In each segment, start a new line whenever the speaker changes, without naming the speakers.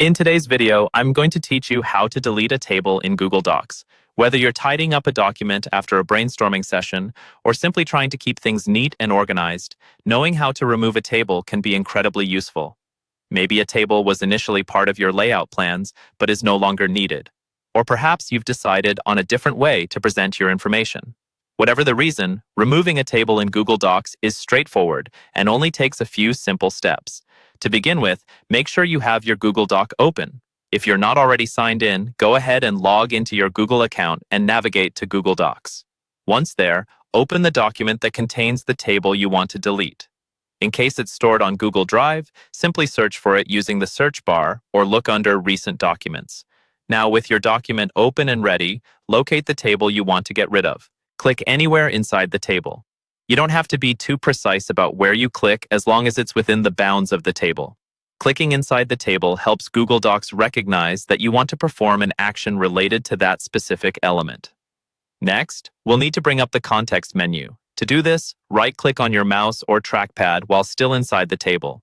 In today's video, I'm going to teach you how to delete a table in Google Docs. Whether you're tidying up a document after a brainstorming session or simply trying to keep things neat and organized, knowing how to remove a table can be incredibly useful. Maybe a table was initially part of your layout plans but is no longer needed. Or perhaps you've decided on a different way to present your information. Whatever the reason, removing a table in Google Docs is straightforward and only takes a few simple steps. To begin with, make sure you have your Google Doc open. If you're not already signed in, go ahead and log into your Google account and navigate to Google Docs. Once there, open the document that contains the table you want to delete. In case it's stored on Google Drive, simply search for it using the search bar or look under Recent Documents. Now, with your document open and ready, locate the table you want to get rid of. Click anywhere inside the table. You don't have to be too precise about where you click as long as it's within the bounds of the table. Clicking inside the table helps Google Docs recognize that you want to perform an action related to that specific element. Next, we'll need to bring up the context menu. To do this, right-click on your mouse or trackpad while still inside the table.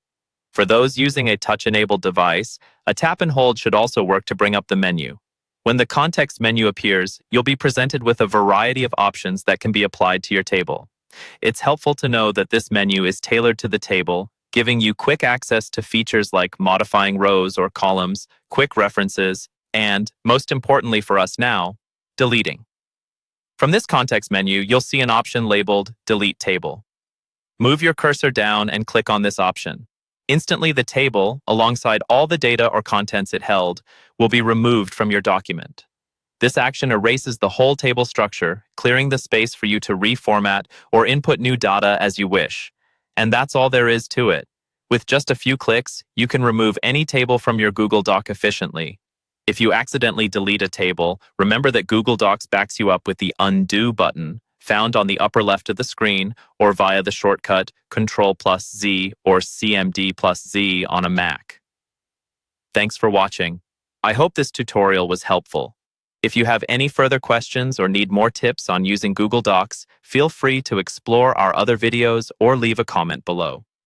For those using a touch-enabled device, a tap and hold should also work to bring up the menu. When the context menu appears, you'll be presented with a variety of options that can be applied to your table. It's helpful to know that this menu is tailored to the table, giving you quick access to features like modifying rows or columns, quick references, and, most importantly for us now, deleting. From this context menu, you'll see an option labeled Delete Table. Move your cursor down and click on this option. Instantly, the table, alongside all the data or contents it held, will be removed from your document. This action erases the whole table structure, clearing the space for you to reformat or input new data as you wish. And that's all there is to it. With just a few clicks, you can remove any table from your Google Doc efficiently. If you accidentally delete a table, remember that Google Docs backs you up with the Undo button, found on the upper left of the screen, or via the shortcut Ctrl+Z or CMD+Z on a Mac. Thanks for watching. I hope this tutorial was helpful. If you have any further questions or need more tips on using Google Docs, feel free to explore our other videos or leave a comment below.